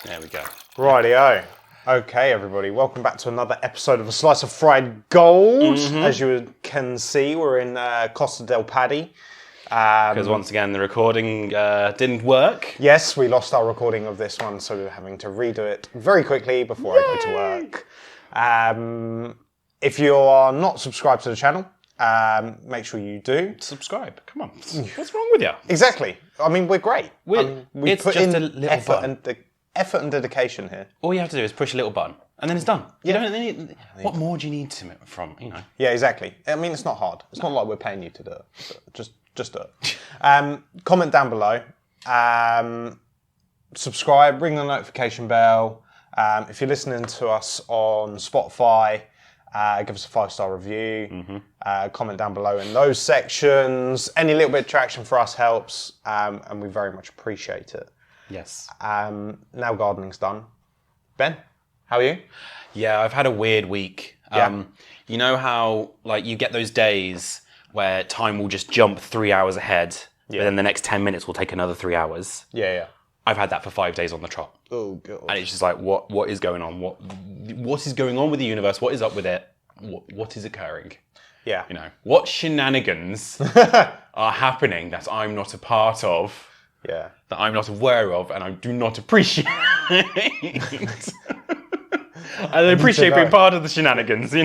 There we go. Rightio. Okay, everybody, welcome back to another episode of A Slice of Fried Gold. As you can see, we're in Costa del Paddy. Because once again, the recording didn't work. Yes, we lost our recording of this one, so we're having to redo it very quickly before I go to work. If you are not subscribed to the channel, make sure you do. Subscribe. Come on. What's wrong with you? Exactly. I mean, we're great. We it's put just in a little effort button. effort and dedication here. All you have to do is push a little button, and then it's done. You don't need, what more do you need from, Yeah, exactly. I mean, it's not hard. It's not like we're paying you to do it. So just do it. Comment down below. Subscribe. Ring the notification bell. If you're listening to us on Spotify, give us a 5-star review. Comment down below in those sections. Any little bit of traction for us helps, and we very much appreciate it. Yes. Now gardening's done. Ben, how are you? Yeah, I've had a weird week. You know how you get those days where time will just jump 3 hours ahead, but then the next 10 minutes will take another 3 hours? Yeah. I've had that for 5 days on the trot. Oh, God. And it's just like, what is going on? What is going on with the universe? What is up with it? What is occurring? Yeah. What shenanigans are happening that I'm not a part of? Yeah. That I'm not aware of, and I do not appreciate. I appreciate being part of the shenanigans,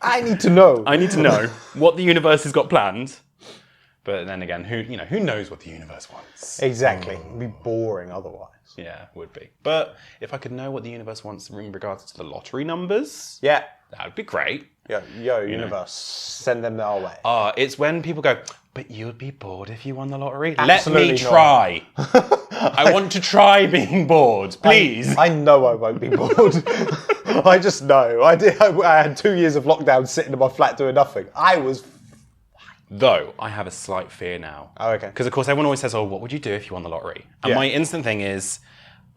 I need to know. I need to know what the universe has got planned. But then again, who knows what the universe wants? Exactly. It'd be boring otherwise. Yeah, would be. But if I could know what the universe wants in regards to the lottery numbers, Yeah. that would be great. Yo, universe, send them our way. It's when people go, but you'd be bored if you won the lottery. Absolutely Let me not. try. I want to try being bored, please. I know I won't be bored. I just know. I had 2 years of lockdown sitting in my flat doing nothing. I was... Though, I have a slight fear now. Oh, okay. Because, of course, everyone always says, what would you do if you won the lottery? And my instant thing is,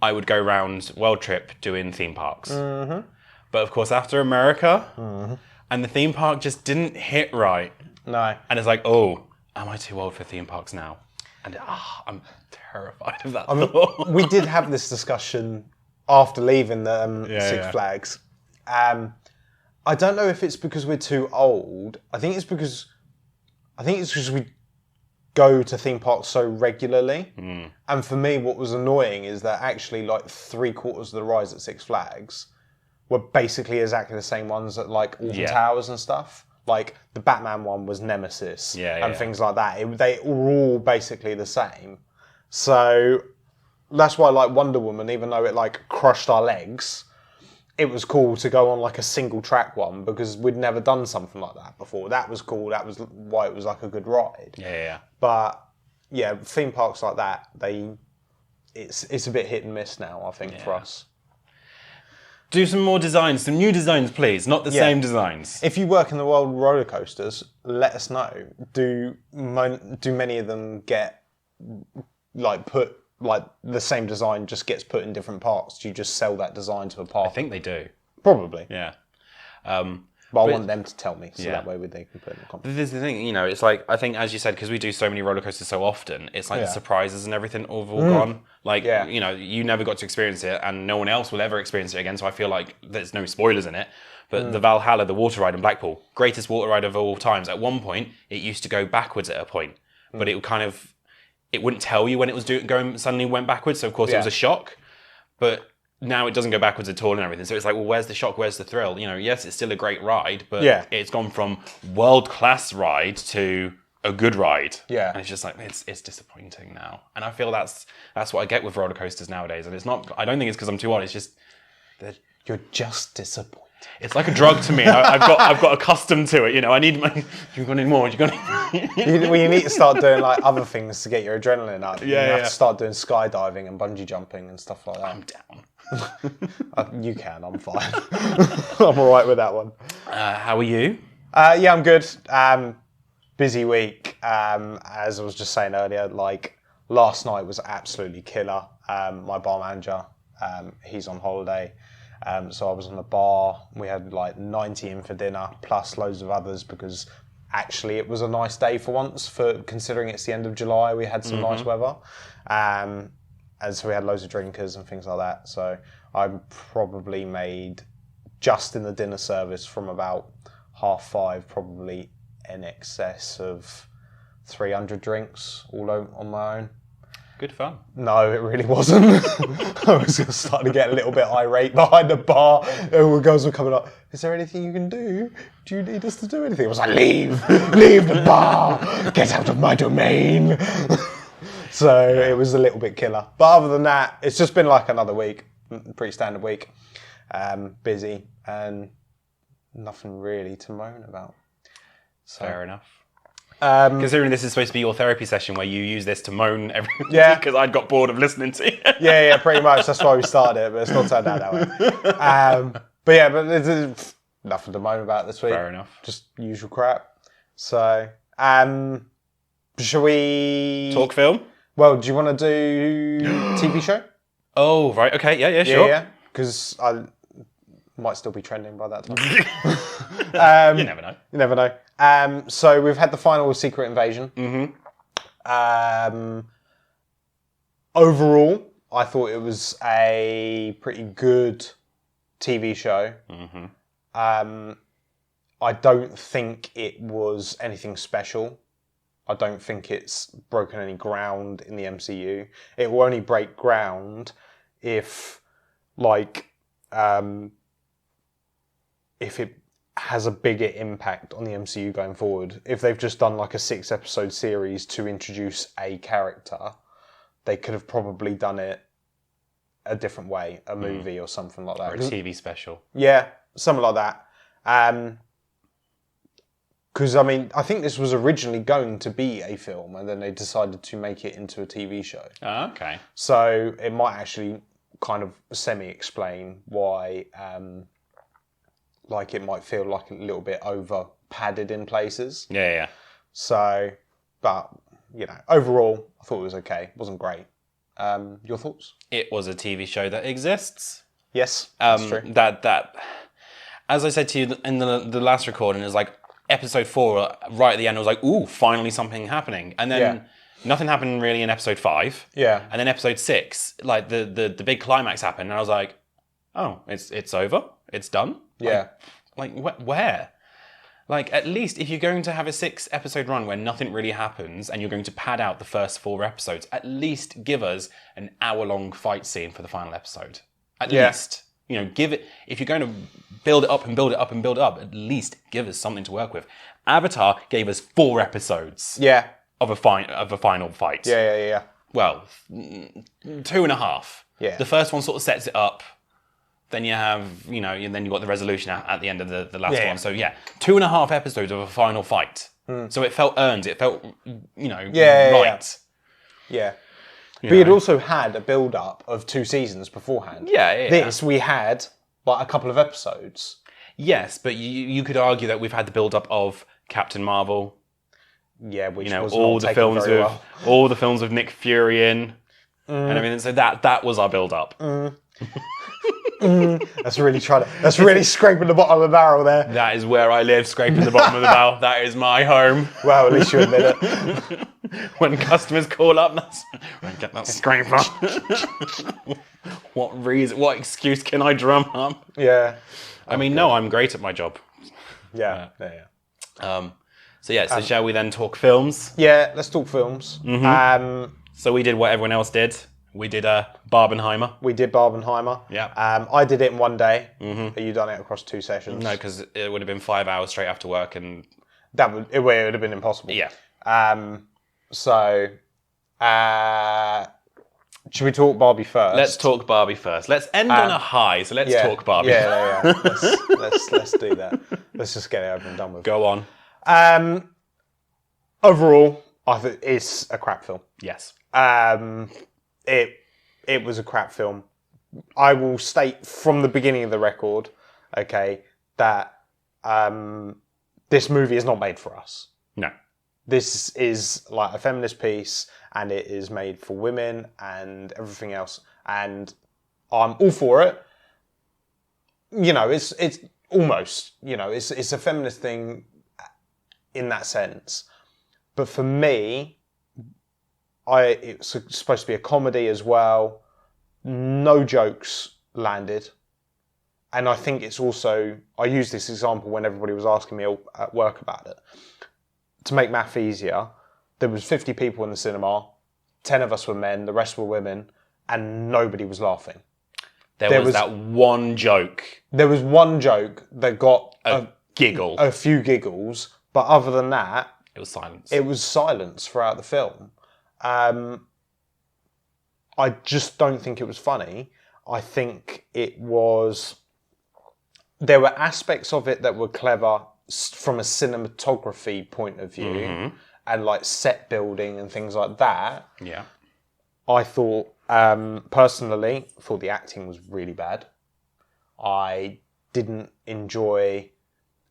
I would go round world trip doing theme parks. But, of course, after America, and the theme park just didn't hit right. No. And it's like, am I too old for theme parks now? And I'm terrified of that thought. We did have this discussion after leaving the Six Flags. I don't know if it's because we're too old. I think it's because we go to theme parks so regularly. And for me, what was annoying is that actually 3/4 of the rides at Six Flags were basically exactly the same ones at Alton Towers and stuff. Like the Batman one was Nemesis and things like that. They were all basically the same. So that's why Wonder Woman, even though it crushed our legs, it was cool to go on a single track one because we'd never done something like that before. That was cool. That was why it was a good ride. Yeah. But yeah, theme parks like that, it's a bit hit and miss now, I think, for us. Do some more designs, some new designs, please. Not the same designs. If you work in the world of roller coasters, let us know. Do many of them get put the same design just gets put in different parks? Do you just sell that design to a park? I think they do. Probably. Yeah. But I want them to tell me, so that way they can put it in the comments. This is the thing, it's I think, as you said, because we do so many roller coasters so often, it's the surprises and everything have all gone. You never got to experience it, and no one else will ever experience it again, so I feel like there's no spoilers in it. But the Valhalla, the water ride in Blackpool, greatest water ride of all times. At one point, it used to go backwards at a point, but it wouldn't tell you when it was going, suddenly went backwards, so of course it was a shock. But now it doesn't go backwards at all and everything. So it's where's the shock? Where's the thrill? Yes, it's still a great ride, but it's gone from world-class ride to a good ride. Yeah. And it's just it's disappointing now. And I feel that's what I get with roller coasters nowadays. And it's not, I don't think it's because I'm too old. It's just that you're just disappointed. It's like a drug to me. I've got accustomed to it. I need you got any more? You got any? You need to start doing other things to get your adrenaline up. You have to start doing skydiving and bungee jumping and stuff like that. I'm down. You can. I'm fine. I'm all right with that one. How are you? Yeah, I'm good. Busy week. As I was just saying earlier, last night was absolutely killer. My bar manager, he's on holiday. So I was on the bar. We had 90 in for dinner, plus loads of others because actually it was a nice day for once. For considering it's the end of July, we had some nice weather. and so we had loads of drinkers and things like that. So I probably made, just in the dinner service from about 5:30, probably in excess of 300 drinks all on my own. Good fun. No, it really wasn't. I was starting to get a little bit irate behind the bar. All the girls were coming up, is there anything you can do? Do you need us to do anything? I was like, leave the bar, get out of my domain. So it was a little bit killer. But other than that, it's just been like another week, pretty standard week. Busy and nothing really to moan about. So, fair enough. Considering this is supposed to be your therapy session where you use this to moan every week because I'd got bored of listening to you. yeah, pretty much. That's why we started it, but it's not turned out that way. But there's nothing to moan about this week. Fair enough. Just usual crap. So, shall we... Talk film? Well, do you want to do TV show? Oh, right. Okay. Yeah, sure. Yeah, because I might still be trending by that time. You never know. You never know. So we've had the final of Secret Invasion. Overall, I thought it was a pretty good TV show. I don't think it was anything special. I don't think it's broken any ground in the MCU. It will only break ground if it has a bigger impact on the MCU going forward. If they've just done like a 6-episode series to introduce a character, they could have probably done it a different way, a movie or something like that. Or a TV special. Yeah, something like that. Because, I think this was originally going to be a film, and then they decided to make it into a TV show. Oh, okay. So it might actually kind of semi-explain why... it might feel like a little bit over padded in places. Yeah. So, but, overall, I thought it was okay. It wasn't great. Your thoughts? It was a TV show that exists. Yes, that's true. That, as I said to you in the last recording, is like episode 4, right at the end, I was like, ooh, finally something happening. And then nothing happened really in episode 5. Yeah. And then episode 6, like the big climax happened, and I was like, oh, it's over? It's done? Yeah. Like where? Like, at least if you're going to have a 6-episode run where nothing really happens and you're going to pad out the first 4 episodes, at least give us an hour-long fight scene for the final episode. At least. Give it... If you're going to build it up and build it up and build it up, at least give us something to work with. Avatar gave us 4 episodes of a final fight. Yeah. Well, 2.5. Yeah. The first one sort of sets it up. Then you have, and then you got the resolution at the end of the last one. So 2.5 episodes of a final fight. So it felt earned. It felt, right. Yeah. But you'd also had a build-up of 2 seasons beforehand. Yeah. This, we had, a couple of episodes. Yes, but you could argue that we've had the build-up of Captain Marvel. Yeah, which was all not the taken films very with well. all the films with Nick Fury in and everything. So that was our build-up. That's really scraping the bottom of the barrel there. That is where I live, scraping the bottom of the barrel. That is my home. Well, at least you admit it. When customers call up, get that scraper. What excuse can I drum up? Yeah. No, I'm great at my job. Yeah. So shall we then talk films? Yeah, let's talk films. So we did what everyone else did. We did Barbenheimer. We did Barbenheimer. Yeah. I did it in one day. You done it across 2 sessions? No, because it would have been 5 hours straight after work, and it would have been impossible. Yeah. So, should we talk Barbie first? Let's talk Barbie first. Let's end on a high. So let's talk Barbie. Yeah. Let's do that. Let's just get it over and done with. Go on. Overall, I think it's a crap film. Yes. It was a crap film. I will state from the beginning of the record, okay, that this movie is not made for us. No. This is like a feminist piece, and it is made for women and everything else. And I'm all for it. It's almost, it's a feminist thing in that sense. But for me, It's supposed to be a comedy as well. No jokes landed. And I think it's also, I use this example when everybody was asking me at work about it. To make math easier, there was 50 people in the cinema, 10 of us were men, the rest were women, and nobody was laughing. There was that one joke. There was one joke that got a giggle. A few giggles, but other than that... It was silence. It was silence throughout the film. I just don't think it was funny. I think it was... There were aspects of it that were clever from a cinematography point of view and like set building and things like that. Yeah. I thought, personally, thought the acting was really bad. I didn't enjoy,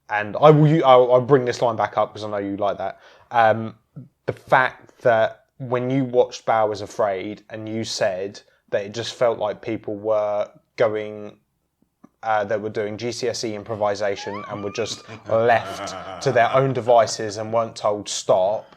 and I'll bring this line back up because I know you like that. The fact that when you watched Bow is Afraid and you said that it just felt like people were going... that were doing GCSE improvisation and were just left to their own devices and weren't told stop.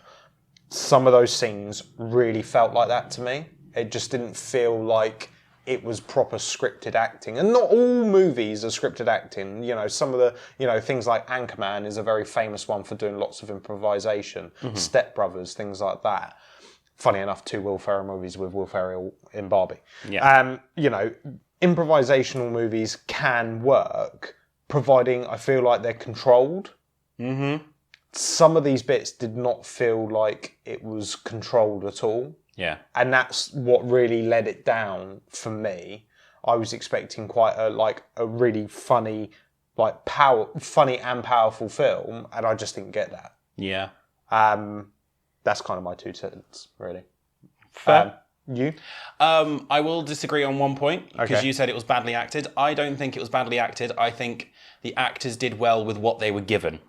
Some of those scenes really felt like that to me. It just didn't feel like it was proper scripted acting. And not all movies are scripted acting. You know, some of the, things like Anchorman is a very famous one for doing lots of improvisation. Step Brothers, things like that. Funny enough, 2 Will Ferrell movies with Will Ferrell in Barbie. Yeah. Improvisational movies can work, providing I feel like they're controlled. Some of these bits did not feel like it was controlled at all. Yeah. And that's what really let it down for me. I was expecting quite a really funny, funny and powerful film, and I just didn't get that. Yeah. That's kind of my 2 cents, really. Fair. You? I will disagree on one point, because you said it was badly acted. I don't think it was badly acted. I think the actors did well with what they were given,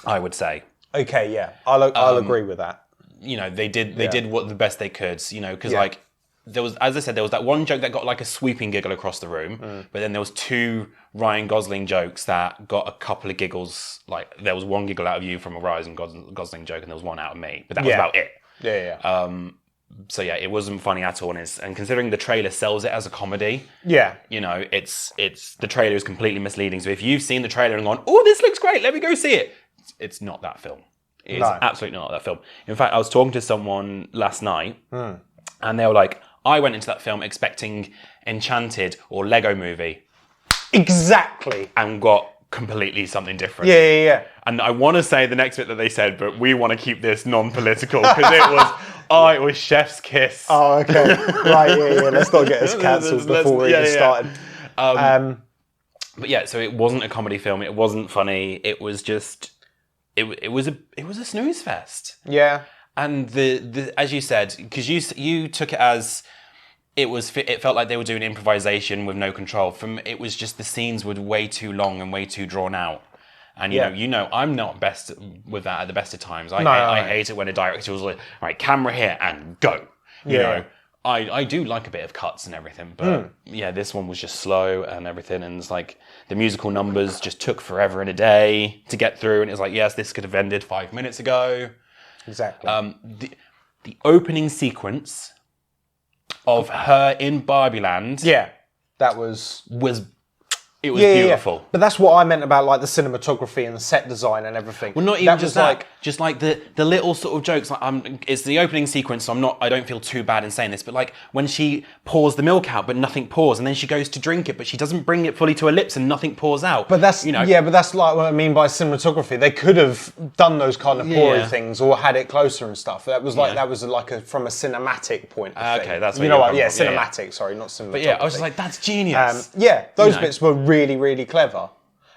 I would say. Okay, yeah. I'll agree with that. They did what the best they could, because there was, as I said, there was that one joke that got like a sweeping giggle across the room, but then there was 2 Ryan Gosling jokes that got a couple of giggles. Like there was one giggle out of you from a Ryan Gosling joke, and there was one out of me, but that was about it. Yeah. So yeah, it wasn't funny at all, and considering the trailer sells it as a comedy, it's the trailer is completely misleading. So if you've seen the trailer and gone, "Oh, this looks great, let me go see it," it's not that film. It's absolutely not that film. In fact, I was talking to someone last night, and they were like, "I went into that film expecting Enchanted or Lego Movie, exactly, and got completely something different." Yeah. And I want to say the next bit that they said, but we want to keep this non-political because it was Chef's Kiss. Oh, okay. Right, yeah. Let's not get us cancelled before we even started. But yeah, so it wasn't a comedy film. It wasn't funny. It was just, it was a snooze fest. Yeah. And the as you said, because you took it as it felt like they were doing improvisation with no control. It was just the scenes were way too long and way too drawn out. And I'm not best with that at the best of times. I hate it when a director was like, "All right, camera here and go." You know, I do like a bit of cuts and everything, but this one was just slow and everything, and it's like the musical numbers just took forever and a day to get through, and it's like, yes, this could have ended 5 minutes ago. Exactly. The opening sequence of her in Barbie Land, that was beautiful. Yeah. But that's what I meant about like the cinematography and the set design and everything. Well, not even that just that. Just like the little sort of jokes. Like, it's the opening sequence, so I don't feel too bad in saying this. But like when she pours the milk out, but nothing pours, and then she goes to drink it, but she doesn't bring it fully to her lips, and nothing pours out. But that's but that's like what I mean by cinematography. They could have done those kind of pouring things or had it closer and stuff. That was like from a cinematic point of view. Okay, that's what what? Yeah, cinematic. Sorry, not cinematography. But yeah, I was just like, that's genius. Those bits were really, really clever,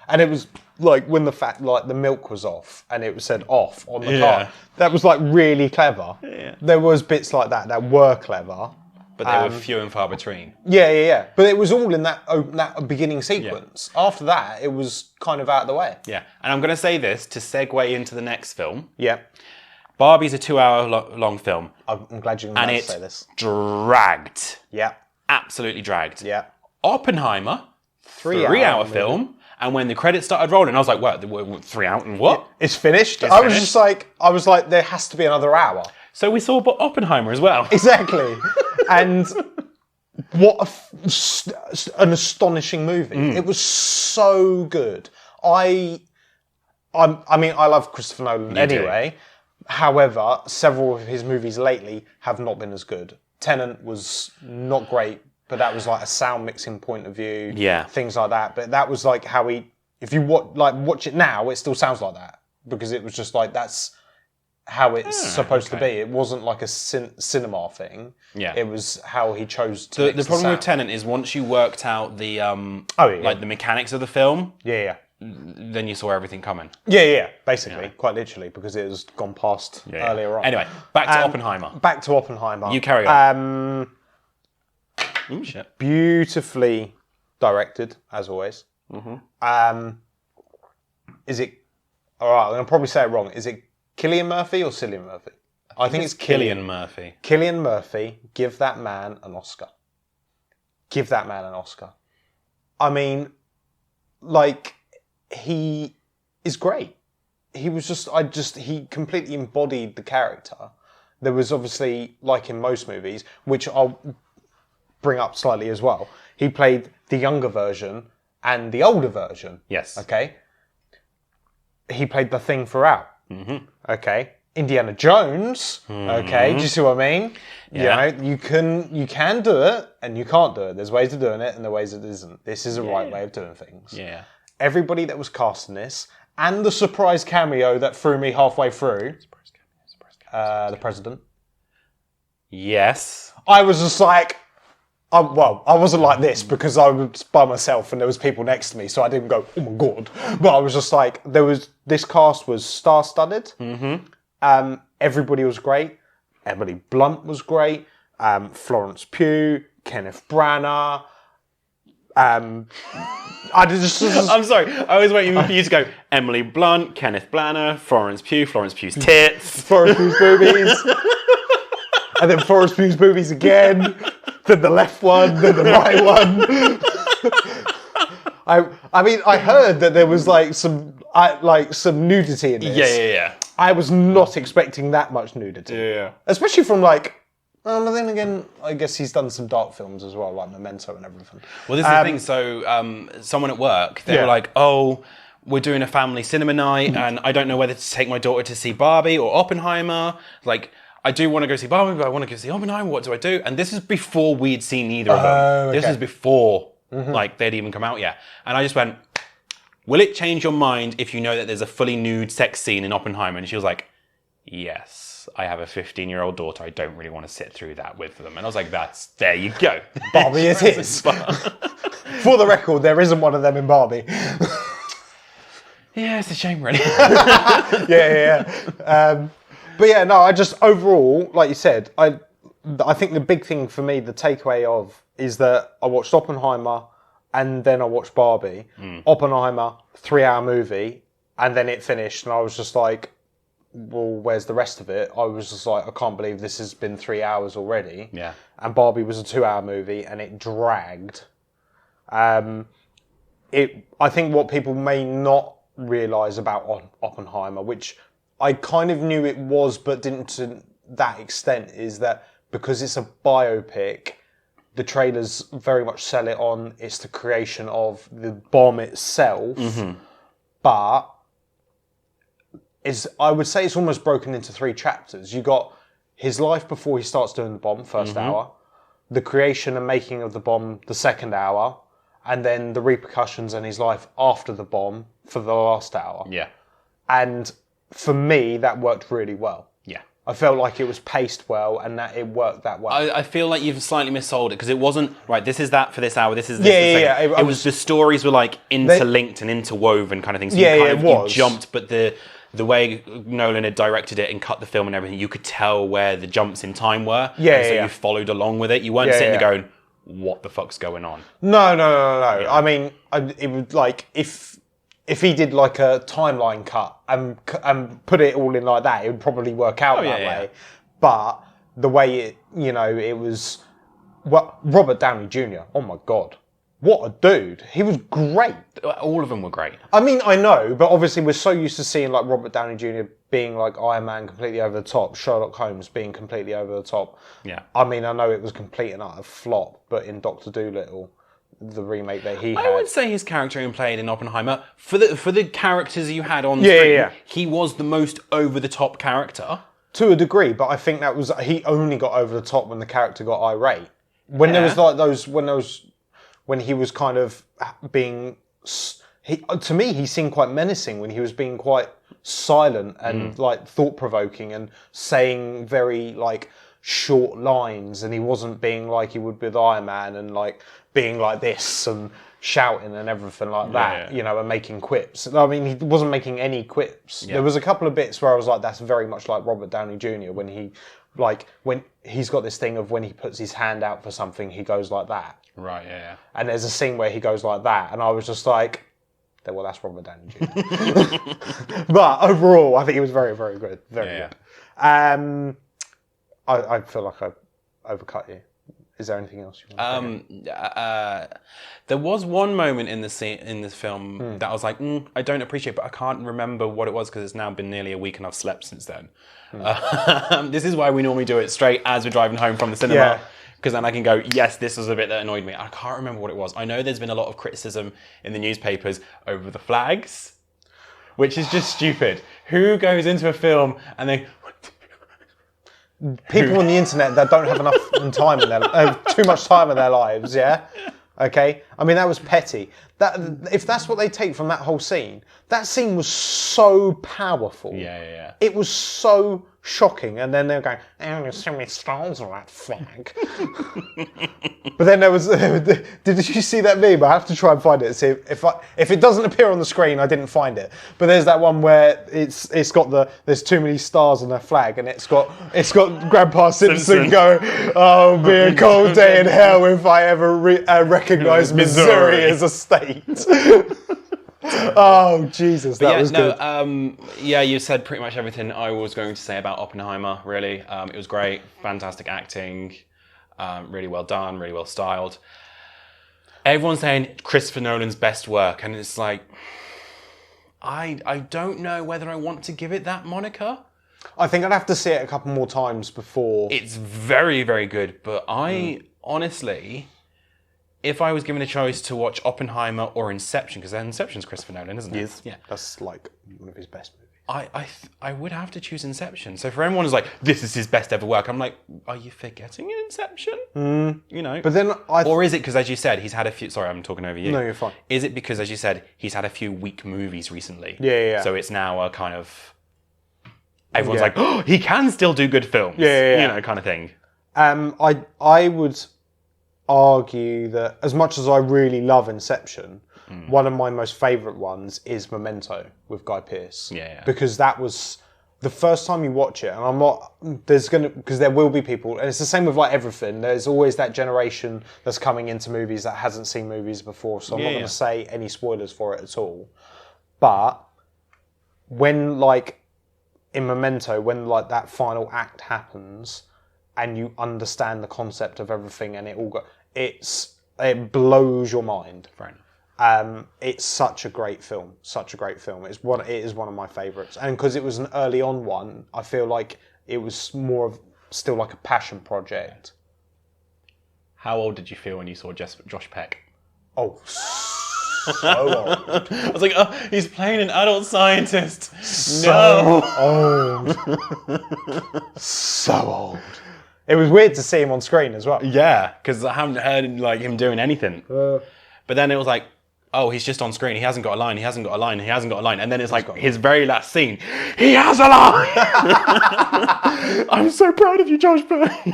and it was like when the milk was off and it was said off on the card. That was like really clever. There was bits like that were clever, but they were few and far between. Yeah. But it was all in that beginning sequence. After that, it was kind of out of the way. Yeah, and I'm going to say this to segue into the next film. Yeah. Barbie's a 2-hour long film. I'm glad you're going to say this. Dragged. Yeah. Absolutely dragged. Yeah. Oppenheimer. 3-hour film, and when the credits started rolling, I was like, "What? 3 hours and what? It's finished." I was like, there has to be another hour. So we saw Oppenheimer as well. Exactly. And what an astonishing movie. It was so good. I mean, I love Christopher Nolan anyway. However, several of his movies lately have not been as good. Tenet was not great, but that was like a sound mixing point of view. Yeah. Things like that. But that was like how if you watch it now, it still sounds like that. Because it was just like, that's how it's supposed to be. It wasn't like a cinema thing. Yeah. It was how he chose to the problem with Tenet is once you worked out the like the mechanics of the film, then you saw everything coming. Basically, quite literally, because it was gone past earlier on. Anyway, back to Oppenheimer. Back to Oppenheimer. You carry on. Beautifully directed, as always. Is it... All right, I'm going to probably say it wrong. Is it Cillian Murphy or Cillian Murphy? I think it's Cillian Murphy. Cillian Murphy, give that man an Oscar. Give that man an Oscar. I mean, like... He is great. He was he completely embodied the character. There was obviously, like in most movies, which I'll bring up slightly as well, he played the younger version and the older version. Yes. Okay? He played the Thing throughout. Okay? Indiana Jones. Okay? Do you see what I mean? Yeah. You know, you can do it and you can't do it. There's ways of doing it and there are ways it isn't. This is a right way of doing things. Yeah. Everybody that was cast in this, and the surprise cameo that threw me halfway through, the president. Yes. I was just like, I wasn't like this because I was by myself and there was people next to me, so I didn't go, oh my God. But I was just like, this cast was star-studded. Everybody was great. Emily Blunt was great. Florence Pugh, Kenneth Branagh. I'm sorry. I was waiting for you to go Emily Blunt, Kenneth Branagh, Florence Pugh's tits, Florence Pugh's boobies, and then Florence Pugh's boobies again. Then the left one, then the right one. I mean, I heard that there was like some nudity in this. Yeah. I was not expecting that much nudity. Yeah. Especially from like. But then again, I guess he's done some dark films as well, like Memento and everything. Well, this is the thing. So, someone at work, they were like, "Oh, we're doing a family cinema night, and I don't know whether to take my daughter to see Barbie or Oppenheimer. Like, I do want to go see Barbie, but I want to go see Oppenheimer. What do I do?" And this is before we'd seen either of them. Okay. This is before like they'd even come out yet. And I just went, "Will it change your mind if you know that there's a fully nude sex scene in Oppenheimer?" And she was like, "Yes. I have a 15-year-old daughter. I don't really want to sit through that with them." And I was like, there you go. Barbie it is. For the record, there isn't one of them in Barbie. Yeah, it's a shame, really. But yeah, no, I just, overall, like you said, I think the big thing for me, the takeaway is that I watched Oppenheimer and then I watched Barbie. Oppenheimer, 3-hour movie, and then it finished and I was just like, well, where's the rest of it? I was just like, I can't believe this has been 3 hours already. Yeah. And Barbie was a 2-hour movie and it dragged. I think what people may not realise about Oppenheimer, which I kind of knew it was, but didn't to that extent, is that because it's a biopic, the trailers very much sell it on it's the creation of the bomb itself. But I would say it's almost broken into 3 chapters. You got his life before he starts doing the bomb, first hour, the creation and making of the bomb, the second hour, and then the repercussions and his life after the bomb for the last hour. Yeah. And for me, that worked really well. Yeah. I felt like it was paced well and that it worked that well. I feel like you've slightly missold it because it wasn't, right, this is that for this hour, this is this. It was the stories were like interlinked and interwoven kind of things. So you jumped, but the way Nolan had directed it and cut the film and everything, you could tell where the jumps in time were. You followed along with it. You weren't sitting there going, what the fuck's going on? No. Yeah. I mean, it would like, if he did like a timeline cut and put it all in like that, it would probably work out that way. But the way it was, well, Robert Downey Jr., oh my God. what a dude. He was great. All of them were great. I mean, I know, but obviously we're so used to seeing like Robert Downey Jr. being like Iron Man completely over the top, Sherlock Holmes being completely over the top. Yeah. I mean, I know it was complete and utter flop, but in Doctor Dolittle, the remake that he had... I would say his character he played in Oppenheimer, for the characters you had on screen, he was the most over-the-top character. To a degree, but I think that was... He only got over the top when the character got irate. When there was like those... When he was kind of being... to me, he seemed quite menacing when he was being quite silent and like thought-provoking and saying very like short lines, and he wasn't being like he would with Iron Man and like being like this and shouting and everything like that, you know, and making quips. I mean, he wasn't making any quips. There was a couple of bits where I was like, that's very much like Robert Downey Jr. when he's got this thing of when he puts his hand out for something, he goes like that. Right, yeah. And there's a scene where he goes like that, and I was just like, well, that's Robert Downey Jr. But overall, I think he was very, very good. Very good. I feel like I overcut you. Is there anything else you want to there was one moment in this film that I was like, I don't appreciate, but I can't remember what it was because it's now been nearly a week and I've slept since then. This is why we normally do it straight as we're driving home from the cinema. Because then I can go, yes, this was a bit that annoyed me. I can't remember what it was. I know there's been a lot of criticism in the newspapers over the flags, which is just stupid. Who goes into a film and they... People on the internet that don't have enough time in their too much time in their lives, yeah? Okay? I mean, that was petty. If that's what they take from that whole scene, that scene was so powerful. Yeah. It was so shocking, and then they're going, there's so many stars on that flag. But then there was, did you see that meme? I have to try and find it and see if it doesn't appear on the screen, I didn't find it. But there's that one where it's got there's too many stars on their flag, and it's got Grandpa Simpson going, oh, be a cold day in hell if I ever recognise Missouri as a state. Oh, Jesus, that was good. You said pretty much everything I was going to say about Oppenheimer, really. It was great, fantastic acting, really well done, really well styled. Everyone's saying Christopher Nolan's best work, and it's like, I don't know whether I want to give it that moniker. I think I'd have to see it a couple more times before. It's very, very good, but I honestly... If I was given a choice to watch Oppenheimer or Inception, because Inception's Christopher Nolan, isn't it? Yes. Yeah. That's like one of his best movies. I would have to choose Inception. So for everyone who's like, this is his best ever work, I'm like, are you forgetting Inception? You know? But then or is it because, as you said, he's had a few... Sorry, I'm talking over you. No, you're fine. Is it because, as you said, he's had a few weak movies recently? Yeah. So it's now a kind of... Everyone's like, oh, he can still do good films. Yeah. You know, kind of thing. I would... argue that as much as I really love Inception, one of my most favourite ones is Memento with Guy Pearce. Yeah. Because that was the first time you watch it, and I'm not, because there will be people, and it's the same with like everything, there's always that generation that's coming into movies that hasn't seen movies before, so I'm not going to say any spoilers for it at all. But when like in Memento, when like that final act happens, and you understand the concept of everything, and it blows your mind. Fair enough. It's such a great film. It is one of my favourites, and because it was an early on one, I feel like it was more of still like a passion project. How old did you feel when you saw Josh Peck? Oh, so old. I was like, oh, he's playing an adult scientist. So old. So old. It was weird to see him on screen as well. Yeah, because I haven't heard like him doing anything. But then it was like, oh, he's just on screen. He hasn't got a line. And then it's like his very last scene. He has a line. I'm so proud of you, Josh Peck.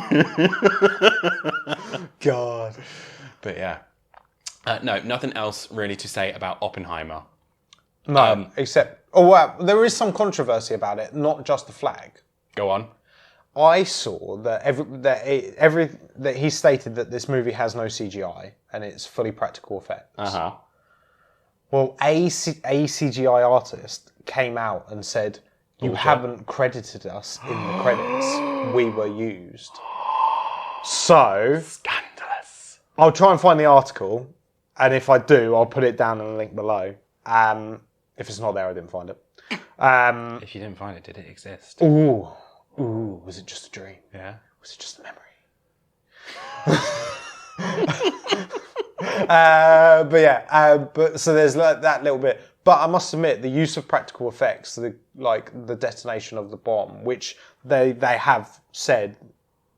God. But yeah. No, nothing else really to say about Oppenheimer. No, except... Oh, wow. There is some controversy about it, not just the flag. Go on. I saw that that he stated that this movie has no CGI and it's fully practical effects. Well, a CGI artist came out and said, "You haven't credited us in the credits. We were used." So scandalous. I'll try and find the article. And if I do, I'll put it down in the link below. If it's not there, I didn't find it. If you didn't find it, did it exist? Ooh, was it just a dream? Yeah. Was it just a memory? But so there's that little bit. But I must admit, the use of practical effects, the detonation of the bomb, which they have said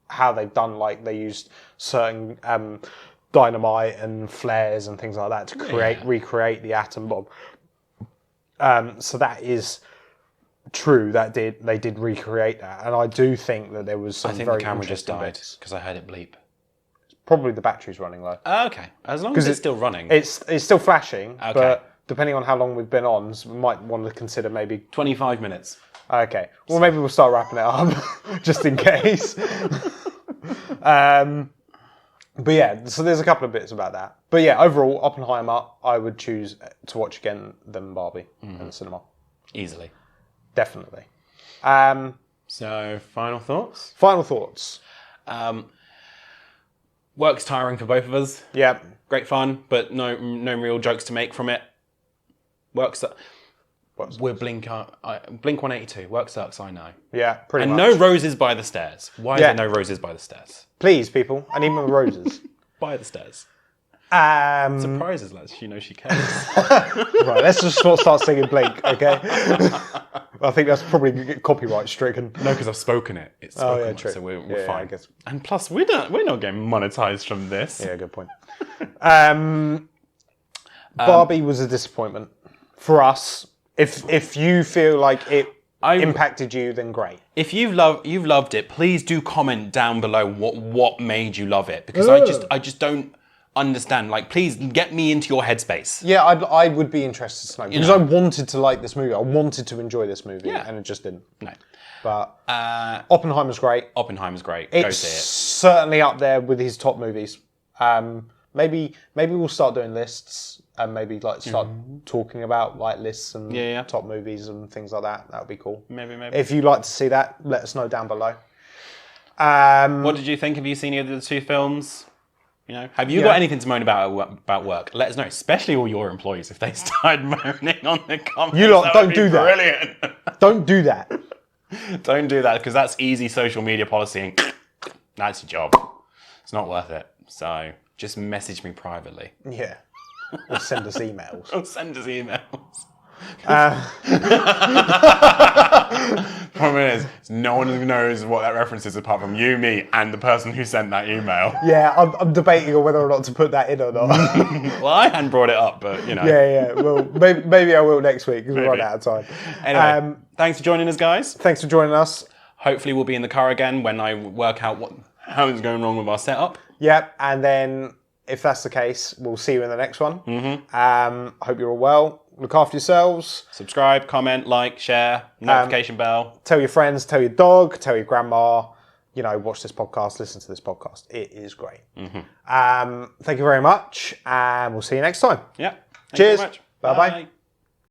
how they've done, like they used certain dynamite and flares and things like that to recreate the atom bomb. So that is true. They did recreate that, and I do think that there was some. I think very the camera just died bits. because I heard it bleep. Probably the battery's running low. Okay, as long as it's still running. It's still flashing, Okay. but depending on how long we've been on, we might want to consider maybe 25 minutes. Okay. Well, maybe we'll start wrapping it up, just in case. But yeah, so there's a couple of bits about that. But yeah, overall, Oppenheimer, I would choose to watch again than Barbie in the cinema. Easily. Definitely. So, final thoughts? Final thoughts. Work's tiring for both of us. Yeah. Great fun, but no real jokes to make from it. We're Blink 182. Work sucks, I know. Yeah, pretty much. And no roses by the stairs. Why are there no roses by the stairs? Please, people, I need my roses. By the stairs. Surprises, lads. She knows she cares. Right, let's just start singing Blink, okay? I think that's probably copyright stricken. No, because I've spoken it. It's spoken, true. so we're Yeah, fine. I guess. And plus, we're not getting monetized from this. Yeah, good point. Barbie was a disappointment for us. If you feel like it impacted you, then great. If you've loved it, please do comment down below what made you love it, because I just don't understand. Like, please get me into your headspace. Yeah, I would be interested to know, because I wanted to like this movie. I wanted to enjoy this movie, and it just didn't. No. But Oppenheimer's great. Oppenheimer's great. Go It's see it. certainly up there with his top movies. Maybe we'll start doing lists and maybe like start talking about like lists and top movies and things like that. That would be cool. Maybe. If you'd like to see that, let us know down below. What did you think? Have you seen either of the two films? You know, have you got anything to moan about work? Let us know, especially all your employees if they start moaning on the comments. You lot, don't do that. Brilliant. Don't do that. Don't do that, because that's easy social media policy, and that's your job. It's not worth it. So just message me privately. Yeah. Or send us emails. Problem is, no one knows what that reference is apart from you, me, and the person who sent that email. Yeah, I'm debating on whether or not to put that in or not. Well, I hadn't brought it up, but you know. Yeah. Well, maybe I will next week because we've run out of time. Anyway, thanks for joining us, guys. Thanks for joining us. Hopefully, we'll be in the car again when I work out how is going wrong with our setup. Yep, and then if that's the case, we'll see you in the next one. Hope you're all well. Look after yourselves. Subscribe, comment, like, share, notification bell. Tell your friends, tell your dog, tell your grandma. You know, watch this podcast, listen to this podcast. It is great. Thank you very much, and we'll see you next time. Yeah. Cheers. Bye-bye.